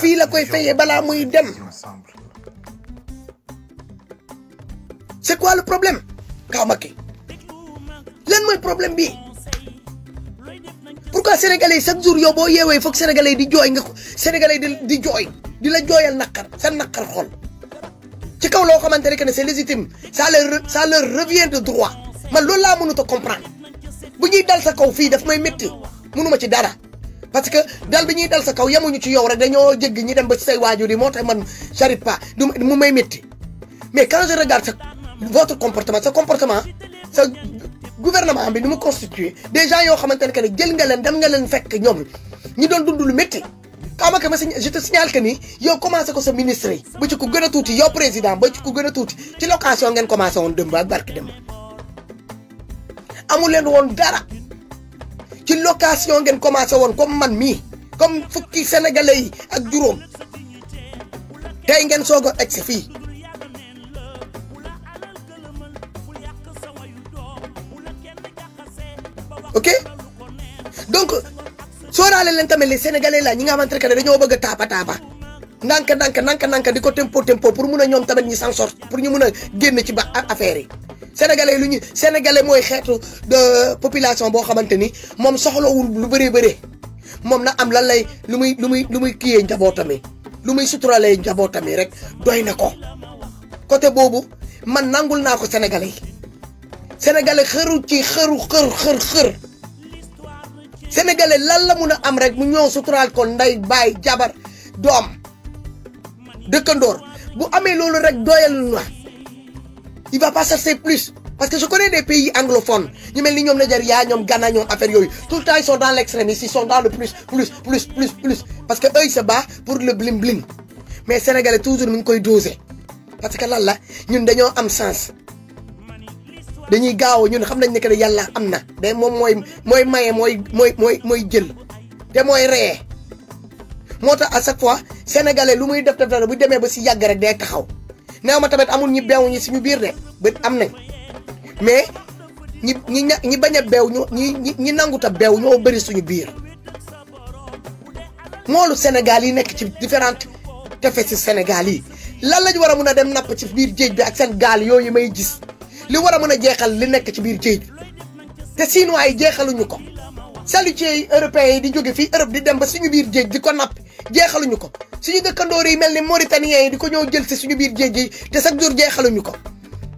fii la koy fayee balaa muy dem. C'est quoi le problème Kaw Macky lan mooy problème bi pourquoi sénégalais chaque jour yow boo yeewee foog sénégalais di jooy nga ko sénégalais di jooy di la jooyal naqar sa naqar xol ci kaw loo xamante ne que c'est légitime ça leur revient de droit man loolu laa mënut a comprendre bu ñuy dal sa kaw fii daf may métti mënuma ci dara parce que dal bi ñuy dal sa kaw yemuñu ci yow rek dañoo jégg ñi dem ba ci say waajur yi moo tax man j'arrive pas mu may métti mais quand je regarde votre comportement sa gouvernement bi ni mu constitué des gens yoo xamante ne que jël nga leen dem nga leen fekk ñoom ñi doon dund lu métti Kaw Macky je te signale que ni yow commencé ko sa ministre yi ba ci ku gën a tuuti yow président ba ci ku gën a tuuti ci location ngeen commencé woon dëmb ak barki dëmb amul leen woon dara ci location ngeen commencé woon comme man mii comme fukki sénégalais yi ak juróom tey ngeen soog a egg si fii ok donc sóoraale leen tamit les sénégalais la ñi nga xamante ne dañoo bëgg a taapa ndànk di ko tempo pour mun a ñoom tamit ñi s'en sortir pour ñu mun a génn ci ba affaire yi sénégalais mooy xeetu de population boo xamante ni moom soxlawul lu bëree moom na am lan lay lu muy kiyee njabootami lu muy suturalee njabootami rek doy na ko côté boobu man nangul naa ko sénégalais yi sénégalais xëru ci xër sénégalais lan la mun a am rek mu ñëw suturaal ko nday baay jabar doom dëkkandoor bu amee loolu rek doyal na il va pas chercher plus parce que je connais des pays anglophones ñu mel ni ñoom Nigeria ñoom Ghana ñoom affaire yooyu tout le temps ils sont dans l'extrême ils sont dans le plus parce que eux ils se battent pour le bling bling mais sénégalais toujours mi ngi koy doser parce que lan la ñun dañoo am sens dañuy gaaw ñun xam nañ ne que yàlla am na day moom mooy maye mooy jël te mooy reye moo tax à chaque fois sénégalais lu muy def bu demee ba si yàgg rek day taxaw néew ma tamit amul ñi beew ñi suñu biir de ba am nañ mais ñi bañ a beew ñi nangut a beew ñoo bëri suñu biir moolu Sénégal yi nekk ci différentes tefes ci Sénégal yi lan lañ war a mun a dem napp ci biir géej bi ak seen gaal yooyu may gis li war a mën a jeexal li nekk ci biir géej te Chinois yi jeexaluñu ko chalutiers yi européens yi di jóge fii Europe di dem ba suñu biir géej di ko napp jeexaluñu ko suñu dëkkandoor yi mel ni Mauritaniens yi di ko ñëw jël si suñu biir géej gi te chaque jour jeexaluñu ko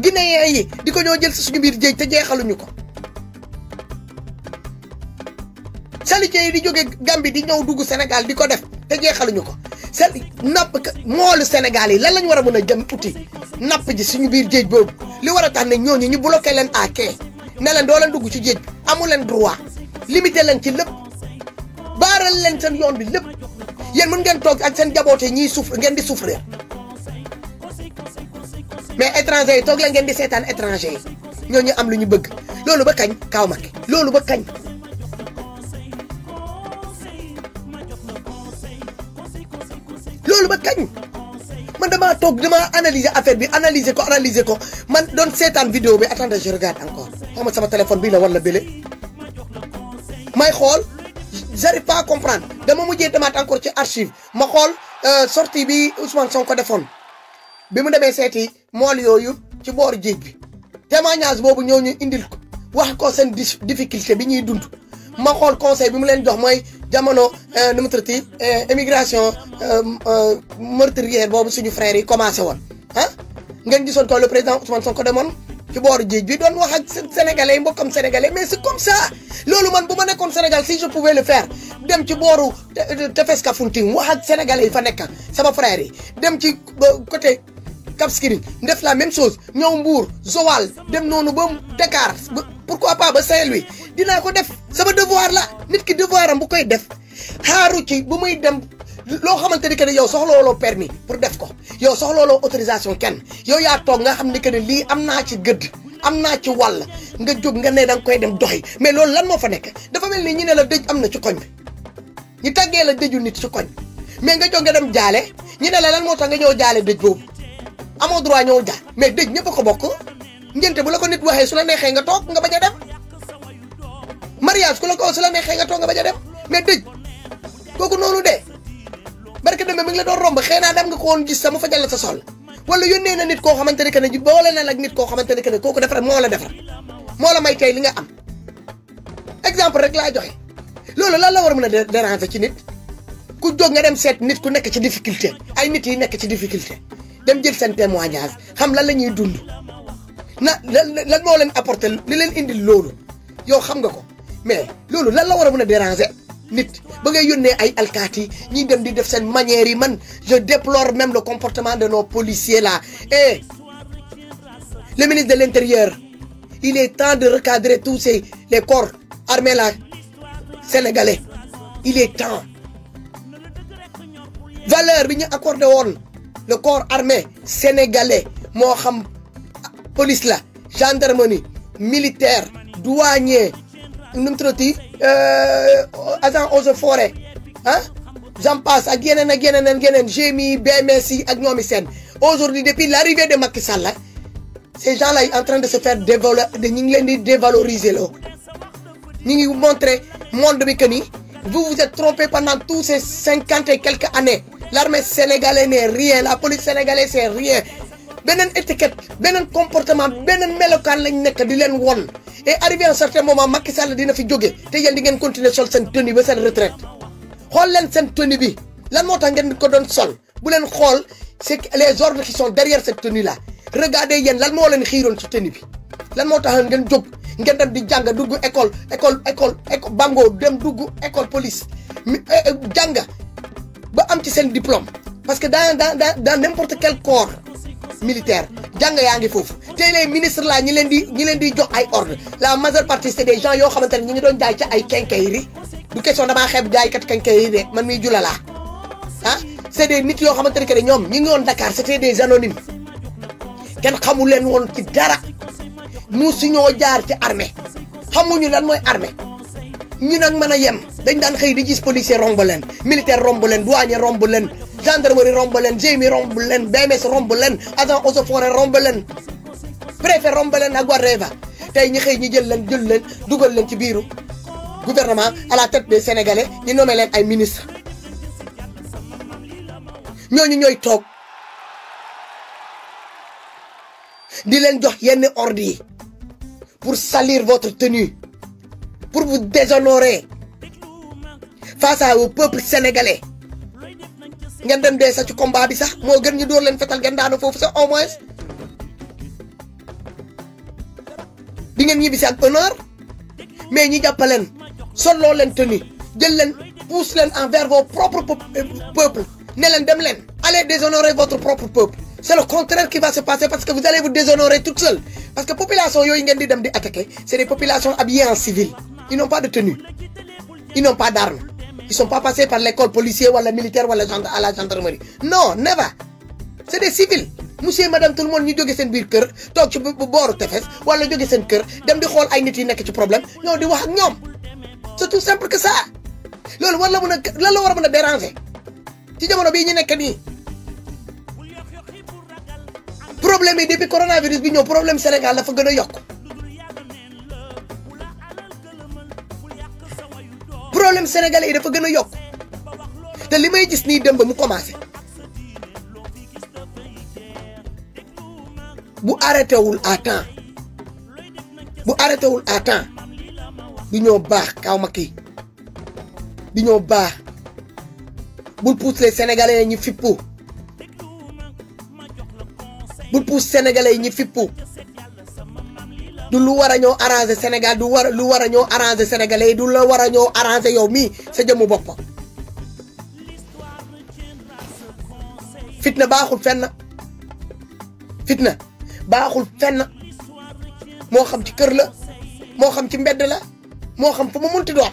Guinéens yi di ko ñëw jël si suñu biir géej te jeexaluñu ko chalutiers yi di jóge Gambie di ñëw dugg Sénégal di ko def te jeexaluñu ko napp moolu Sénégal yi lan lañ war a mën a jëm uti napp ji suñu biir géej boobu li war a tax ne ñooñu ñu bloqué leen à quai ne leen doo leen dugg ci géej bi amu leen droit limité leen ci lépp baaral leen seen yoon bi lépp yéen mën ngeen toog ak seen jaboote ñiy souffre ngeen di souffrir mais étranger yi toog leen ngeen di seetaan étranger yi ñooñu am lu ñu bëgg loolu ba kañ Kaw Macky loolu ba kañ loolu ba kañ man damaa toog damaa analyser affaire bi analyser ko man doon seetaan vidéo bi attendez je regarde encore xam sama téléphone bii la wala bële may xool j'arrive pas à comprendre dama mujjee demaat encore ci archive ma xool sortie bi Ousmane Sonko defoon bi mu demee seeti mool yooyu ci booru géej bi témoignage boobu ñëw ñu indil ko wax ko seen difficulté bi ñuy dund ma xool conseil bi mu leen jox mooy jamono nu mu tuddati immigration meurtrière boobu suñu frères yi commencé woon ah ngeen gisoon ko le président Ousmane Sonko demoon ci booru géej bi doon wax ak sénégalais yi mbokkam sénégalais mais c'est comme ça loolu man bu ma nekkoon Sénégal si je pouvais le faire dem ci booru tefes Kafountine wax ak sénégalais yi fa nekk sama frères yi dem ci côté Cap Skirring def la même chose ñëw Mbour Joal dem noonu ba Dakar pourquoi pas ba Saint-Louis dinaa ko def sama devoir la nit ki devoir am bu koy def xaaru ci bu muy dem loo xamante ni que ne yow soxlooloo permis pour def ko yow soxlooloo autorisation kenn yow yaa toog nga xam ni que ne lii am naa ci gëdd am naa ci wàll nga jóg nga ne da nga koy dem doxi mais loolu lan moo fa nekk dafa mel ni ñu ne la dëj am na ci koñ bi ñu tàggee la dëju nit ci koñ mais nga jóg nga dem jaale ñu ne la lan moo tax nga ñëw jaale dëj boobu amoo droit ñëw jaar mais dëj ñëpp a ko bokk ngénte bu la ko nit waxee su la neexee nga toog nga bañ a dem mariage ku la ko su la neexee nga toog nga bañ a dem mais dëj kooku noonu de barke demee mi ngi la doon romb xëy naa dem nga ko woon gis sama fajal la sa sol wala yónnee na nit koo xamante ne que ne boole na la ak nit koo xamante ne que ne kooku defar moo la may tey li nga am exemple rek laa joxe loolu lan la war a mën a déranger ci nit ku jóg nga dem seet nit ku nekk ci difficulté ay nit yi nekk ci difficulté dem jël seen témoignage xam lan la ñuy dund lan moo leen apporter li leen indil loolu yow xam nga ko mais loolu lan la war a mën a déranger nit ba ngay yónnee ay alkaati ñi dem di def seen manière yi man je déplore même le comportement de nos policiers là et le ministre de l'Intérieur il est temps de recadrer tous les corps armés là sénégalais il est temps valeur bi ñu accordé woon le corps armé sénégalais moo xam police la gendarmerie militaire douanier nu mu tuddati agent eaux et forêt ah j'en passe ak yeneen GMI BMS yi ak ñoomi seen aujourd'hui depuis l'arrivée de Macky Sall ces gens là en train de se faire ñi ngi leen di dévaloriser loo ñi ngi montrer monde bi que ni vous êtes trompé pendant tous ces 50 et quelques années l'armée sénégalaise n'est rien la police sénégalaise c'est rien beneen étiquette beneen comportement beneen melokaan lañ nekk di leen won et arrivé à un certain moment Macky Sall dina fi jóge te yéen di ngeen continuer sol seen tenue ba seen retraite xool leen seen tenue bi lan moo tax ngeen ko doon sol bu leen xool c'est les ordres qui sont derrière cette tenue là regardez yéen lan moo leen xiiroon ci tenue bi lan moo tax ngeen jóg ngeen dem di jàng dugg école bango dem dugg école police jàng ba am ci seen diplôme parce que dans n'importe quel corps militaire jàng yaa ngi foofu te les ministres là ñi leen di jox ay ordre la majeure partie c'est des gens yoo xamante ne ñi ngi doon jaay ci ay quincaillerie du question damaa xeeb jaaykat quincaillerie de man miy jula laa ah c'est des nit yoo xamante ne que ñoom ñi ngi woon Dakar c'était des anonymes kenn xamu leen woon ci dara musu ñoo jaar ci armée xamuñu lan mooy armée ñu nag mën a yem dañ daan xëy di gis policier romb leen militaire romb leen douanier romb leen gendarmerie romb leen GMI romb leen BMS romb leen agent eaux et forêts romb leen préfet romb leen ak Guareva tey ñi xëy ñi jël leen dugal leen ci biiru gouvernement à la tête des Sénégalais ñu nommé leen ay ministre ñooñu ñooy toog di leen jox yenn ordre yi pour salir votre tenue pour vous déshonorer face au peuple sénégalais ngeen dem dee sax ci combat bi sax moo gën ñu door leen fetal ngeen daanu foofu sax au moins di ngeen ñibbi si ak honneur mais ñi jàppaleen solloo leen tenue jël leen pousse leen envers vos propres peuples ne leen dem leen allez déshonorer votre propre peuple c'est le contraire qui va se passer parce que vous allez vous déshonorer toute seule parce que population yooyu ngeen di dem di attaquer c'est des populations habillées en civil ils n'ont pas de tenue ils n'ont pas d'armes ils sont pas passés par l'école policière wala militaire wala à la gendarmerie non never c'est des civils monsieur madame tout le monde ñu jóge seen biir kër toog ci booru tefes wala jóge seen kër dem di xool ay nit yi nekk ci problème ñoo di wax ak ñoom c'est tout simple que ça loolu war la mën a lan la war a mën a déranger ci jamono bii ñu nekk nii problème yi depuis coronavirus bi ñëw problème Sénégal dafa gën a yokk problème sénégalais yi dafa gën a yokk te li may gis nii dem ba mu commencé bu arrêté wul à temps du ñoo baax kaw ma kii du ñoo baax bul pousse les sénégalais yi ñu fippu bul pousse sénégalais yi ñu fippu du lu war a ñoo arranger Sénégal lu war a ñoo arranger sénégalais yi du la war a ñoo arranger yow mii sa jëmmu bopp fitna baaxul fenn fitna baaxul fenn moo xam ci kër la moo xam ci mbedd la moo xam fu mu munti doon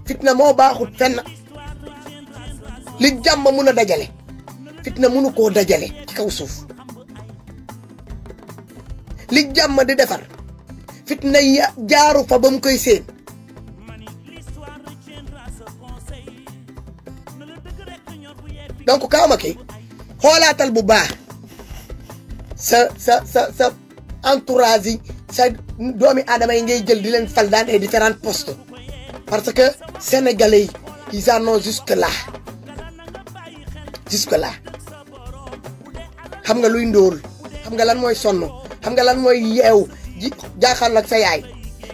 fitna moo baaxul fenn li jàmm mun a dajale fitna munu koo dajale ci kaw suuf li jàmm di defar fitna ya jaaru fa ba mu koy seen donc Kaw Macky xoolaatal bu baax sa entourage yi sa doomi aadama yi ngay jël di leen fal dans les différents postes parce que sénégalais yi ils en ont jusque là jusque là xam nga luy ndóol xam nga lan mooy sonn xam nga lan mooy yeew ji jaaxal ak sa yaay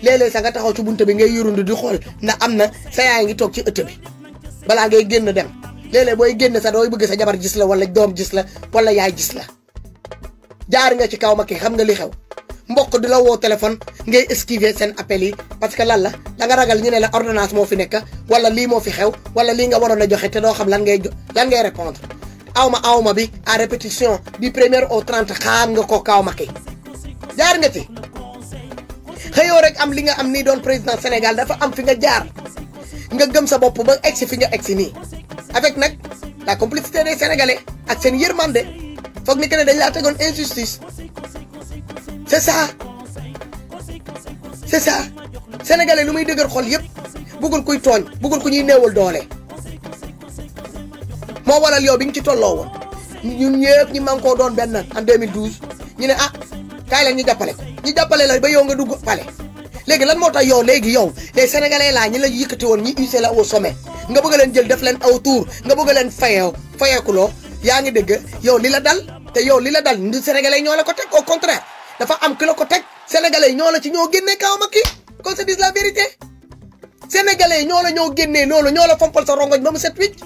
léeg-léeg sax nga taxaw ci bunte bi ngay yurundu di xool ndax am na sa yaay ngi toog ci ëtt bi balaa ngay génn dem léeg-léeg booy génn sa dooy bëgg sa jabar gis la wala doom gis la wala yaay gis la jaar nga ci kaw ma ki xam nga li xew mbokk di la woo téléphone ngay esquiver seen appel yi parce que lan la da nga ragal ñu ne la ordonnance moo fi nekk wala lii moo fi xew wala lii nga waroon a joxe te doo xam lan ngay répondre awma bi à répétition du 1er au 30 xam nga ko kaw ma ki jaar nga ci xëyoo rek am li nga am nii doon président Sénégal dafa am fi nga jaar nga gëm sa bopp ba egsi fi nga egsi nii avec nag la complicité des Sénégalais ak seen yërmande foog ni que ne dañ laa tegoon injustice c'est ça Sénégalais lu muy dëgër xol yëpp bëggul kuy tooñ bëggul ku ñuy néewal doole moo waral yow bi nga ci tolloo woon ñun ñëpp ñi man koo doon benn en 2012 ñu ne ah kaay la ñu jàppale ko ñu jàppale la ba yow nga dugg pale léegi lan moo tax yow léegi yow les Sénégalais laa ñi la yëkkati woon ñi hissé la au sommet nga bëgg leen jël def leen autour nga bëgg leen fayeekuloo yaa ngi dégg yow li la dal te yow li la dal ndi Sénégalais ñoo la ko teg au contraire dafa am ki la ko teg Sénégalais ñoo la ci ñoo génnee kaw ma kii qu'on se dise la vérité Sénégalais ñoo la ñoo génnee loolu ñoo la fompal sa rongoñ ba mu set wicc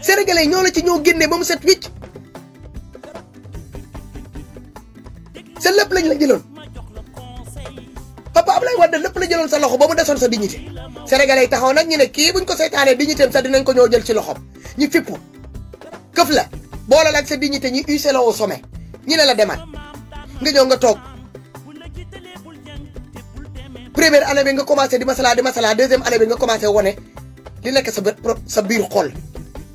Sénégalais ñoo la ci ñoo génnee ba mu set wicc sa lépp lañ la jëloon Papa Abdoulaye Wade lépp la jëloon sa loxo ba mu desoon sa dignité Sénégalais yi taxaw nag ñu ne kii buñ ko seytaanee dignité am sax dinañ ko ñoo jël ci loxom ñu fippu këf la boole la ak sa dignité ñu hissé la au sommet ñu ne la demal nga ñëw nga toog première année bi nga commencé di masala deuxième année bi nga commencé wone li nekk sa biir xol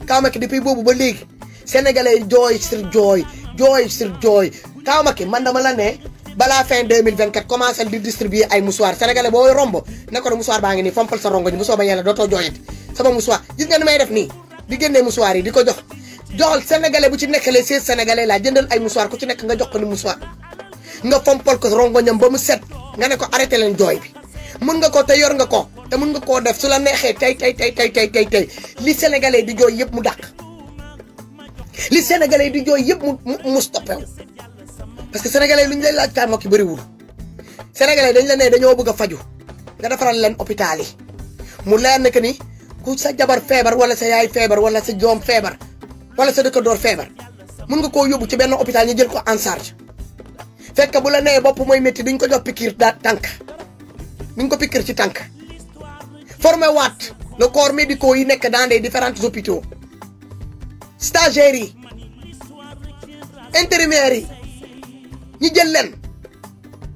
Kaw Macky depuis boobu ba léegi Sénégalais jooy sur jooy Kaw Macky man dama la ne balaa fin 2024 commencé di distribuer ay mouchoir Sénégalais boo romb ne ko ne mouchoir baa ngi nii fompal sa rongoñ bu soobee yàlla dootoo jooyati sama mouchoir gis nga ni may def nii di génnee mouchoir yi di ko joxal Sénégalais bu ci nekk les 16 Sénégalais laa jëndal ay mouchoir ku ci nekk nga jox ko ni mouchoir nga fompal ko rongoñam ba mu set nga ne ko arrêté leen jooy bi mun nga ko te yor nga ko te mun nga koo def su la neexee tey li Sénégalais di jooy yëpp mu dàq li Sénégalais di jooy yëpp mu stoppé parce que Sénégalais lu ñu lay laaj Kaw Macky bëriwul Sénégalais dañ la ne dañoo bëgg a faju nga defaral leen hôpital yi mu leer na que ni ku sa jabar feebar wala sa yaay feebar wala sa doom feebar wala sa dëkkandoor feebar mun nga koo yóbbu ci benn hôpital ñu jël ko en charge fekk bu la nee bopp mooy métti duñ ko jox piqûre tànk duñ ko piqûre ci tànk formé waat le corps médicaux yi nekk dans des différents hôpitaux stagiaires yi intérimaires yi ñu jël leen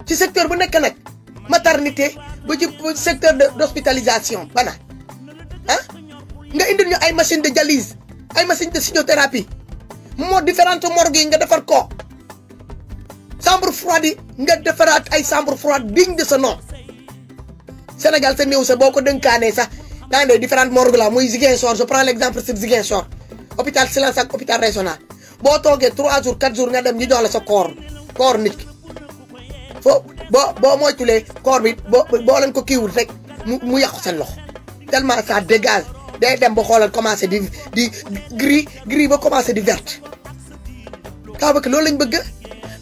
ci secteur bu nekk nag maternité ba ci secteur d'hospitalisation bana ah nga indil ñu ay machine de dialyse ay machine de chimiothérapie moo différentes morgues yi nga defar ko chambre froide yi nga defaraat ay chambre froide digne de ce nom Sénégal sa néew sa boo ko dënkaanee sax dans les différentes morgues là muy Ziguinchor je prends l'exemple sur Ziguinchor hôpital Silence ak hôpital régional boo toogee 3 jours 4 jours nga dem ñu jox la sa corps nit ki foo boo moytulee corps bi boo leen ko kiiwul rek mu yàqu seen loxo tellement ça dégage day dem ba xoolal commencé di gris ba commencé di verte Kaw Macky loolu lañ bëgg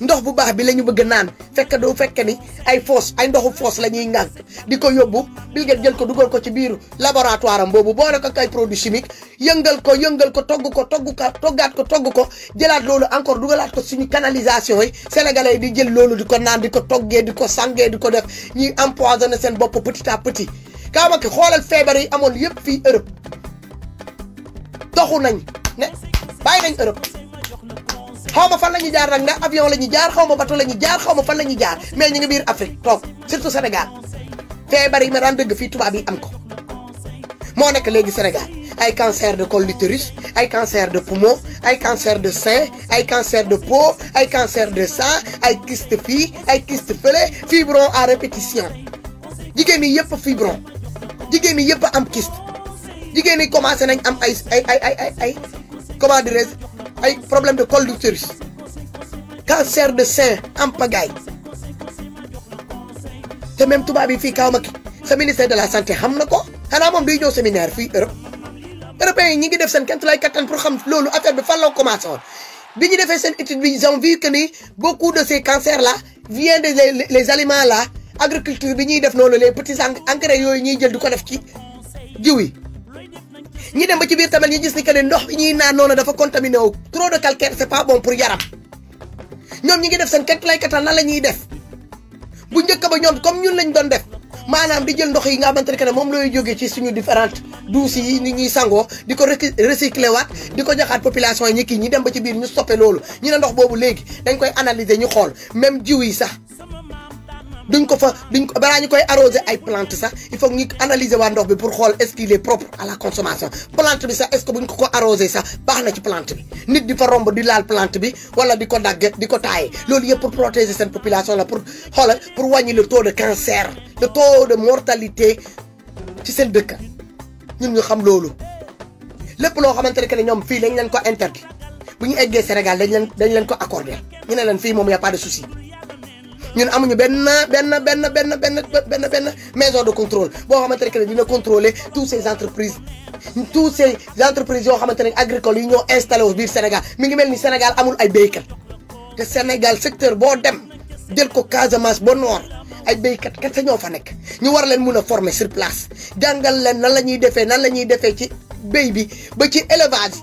ndox bu baax bi la ñu bëgg naan fekk doo fekk ni ay ndoxu foos la ñuy ŋànk di ko yóbbu bil ngeen jël ko dugal ko ci biiru laboratoire am boobu boole ko ak ay produits chimiques yëngal ko toggaat ko jëlaat loolu encore dugalaat ko suñu canalisation yi sénégalais di jël loolu di ko naan di ko toggee di ko sangee di ko def ñuy empoisonné seen bopp petit à petit Kaw Macky xoolal feebar yi amoon yëpp fii Europe doxu nañ ne bàyyi nañ Europe xaw ma fan la ñuy jaar nag ndax avion la ñuy jaar xaw ma bateau la ñuy jaar xaw ma fan la ñuy jaar mais ñu ngi biir Afrique toog surtout Sénégal feebar yi ma daan dëgg fii tubaab yi am ko moo nekk léegi Sénégal ay cancer de col l'utérus ay cancer de poumon ay cancer de sein ay cancer de peau ay cancer de sang ay kyste fii ay kyste fële fibron à répétition jigéen ñi yëpp fibron jigéen ñi yëpp am kyste jigéen ñi commencé nañ am ay comment dirais-je ay problème de col d'utérus cancer de sein en pagaille te même tubaab yi fii Kaw Macky sa ministère de la santé xam na ko xanaa moom day ñëw séminaire fii Europe européens yi ñi ngi def seen kent lay kattan pour xam loolu affaire bi fan la commencé woon bi ñu defee seen étude bi ils ont vu que ni beaucoup de ces cancers là viennent de les aliments là agriculture bi ñuy def noonu les petits engrais yooyu ñuy jël di ko def ci jiw yi ñi dem ba ci biir tamit ñu gis ni que ne ndox bi ñuy naan noonu dafa contaminé wu trop de calcaire c'est pas bon pour yaram ñoom ñi ngi def seen kent lay kattan lan la ñuy def bu njëkk ba ñoom comme ñun lañ doon def maanaam di jël ndox yi nga xamante ne moom looy jógee ci suñu différentes douches yi ni ñuy sangoo di ko recycler waat di ko joxaat population yi ñi kii ñi dem ba ci biir ñu stoppé loolu ñu ne ndox boobu léegi dañ koy analyser ñu xool même jiw yi sax duñ ko balaa ñu koy arroser ay plante sax il faut ñu analyser waa ndox bi pour xool est-ce qu'il est propre à la consommation plante bi sax est-ce que buñ ko arroser sax baax na ci plante bi nit di fa romb di laal plante bi wala di ko dagg di ko taaye loolu yëpp pour protéger seen population la pour xoolal pour wàññi le taux de cancer le taux de mortalité ci seen dëkk ñun ñu xam loolu lépp loo xamante ne ñoom fii dañ leen ko interdit bu ñu eggee Sénégal dañ leen ko accordé ñu ne leen fii moom y a pas de souci ñun amuñu benn maison de contrôle boo xamante ne dina contrôler toutes ces entreprises yoo xamante ne agricoles yi ñoo installé wu biir Sénégal mi ngi mel ni Sénégal amul ay béykat te Sénégal secteur boo dem jël ko Casamance ba Nord ay béykat kese ñoo fa nekk ñu war leen mun a former sur place jàngal leen nan la ñuy defee ci béy bi ba ci élevage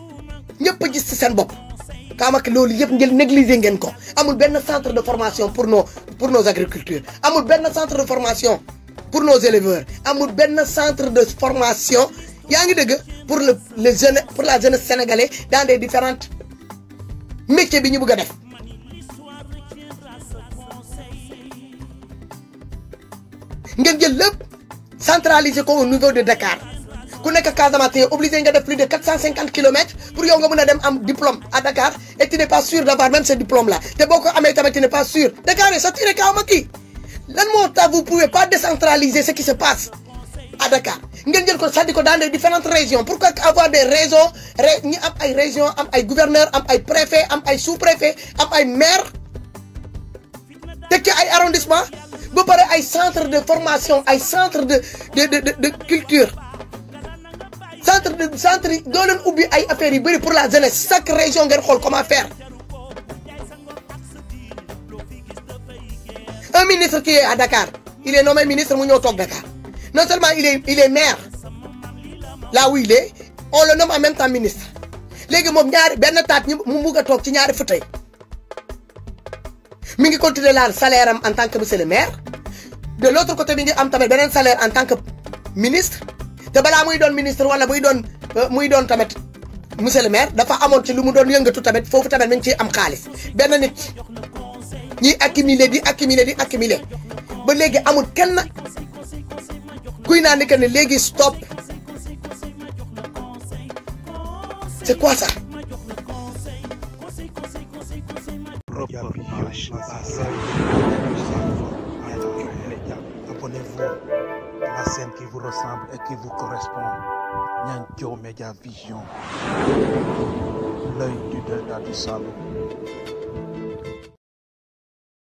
ñëpp a gis ci seen bopp. kaamaka loolu yëpp ngeen négliger ngeen ko amul benn centre de formation pour nos agriculteurs amul benn centre de formation pour nos éleveurs amul benn centre de formation yaa ngi dëgg pour la jeunesse sénégalaise dans des différentes métiers bi ñu bëgg a def. ngeen jël lépp centraliser ko au niveau de Dakar ku nekk Casamance obligé nga def plus de 450 kilomètres pour yow nga mën a dem am diplôme à Dakar et tu n'es pas sûr d'avoir même ce diplôme là te boo ko amee tamit tu n'es pas sûr Dakar est saturé Kaamaki lan moo tax vous pouvez pas décentraliser ce qui se passe à Dakar ngeen jël ko sànni ko dans les différentes régions pourquoi avoir des régions ñi am ay régions am ay gouverneurs am ay préfets am ay sous-préfets am ay maires teg ci ay arrondissements ba pare ay centre de formation ay centre de culture centre doo leen ubbi ay affaires yu bëri pour la jeunesse chaque région ngeen xool comment faire. Un ministre qui est à Dakar il est nommé ministre mu ñëw toog Dakar non seulement il est maire là où il est on le nomme en même temps ministre léegi moom benn taat mu bugg a toog ci ñaari fauteuil mi ngi continuer laal salaire am en tant que monsieur le maire de l'autre côté mi ngi am tamit beneen salaire en tant que ministre te balaa muy doon ministre wala muy doon tamit monsieur le maire dafa amoon ci lu mu doon yëngatu tamit foofu tamit mi ngi ciy am xaalis benn nit ñiy accumuler ba léegi amul kenn kuy naan ni que ne léegi stop c'est quoi ça. Abonnez-vous à la scène qui vous ressemble et qui vous correspond. Nianthio Média Vision, l'œil du delta du Saloum.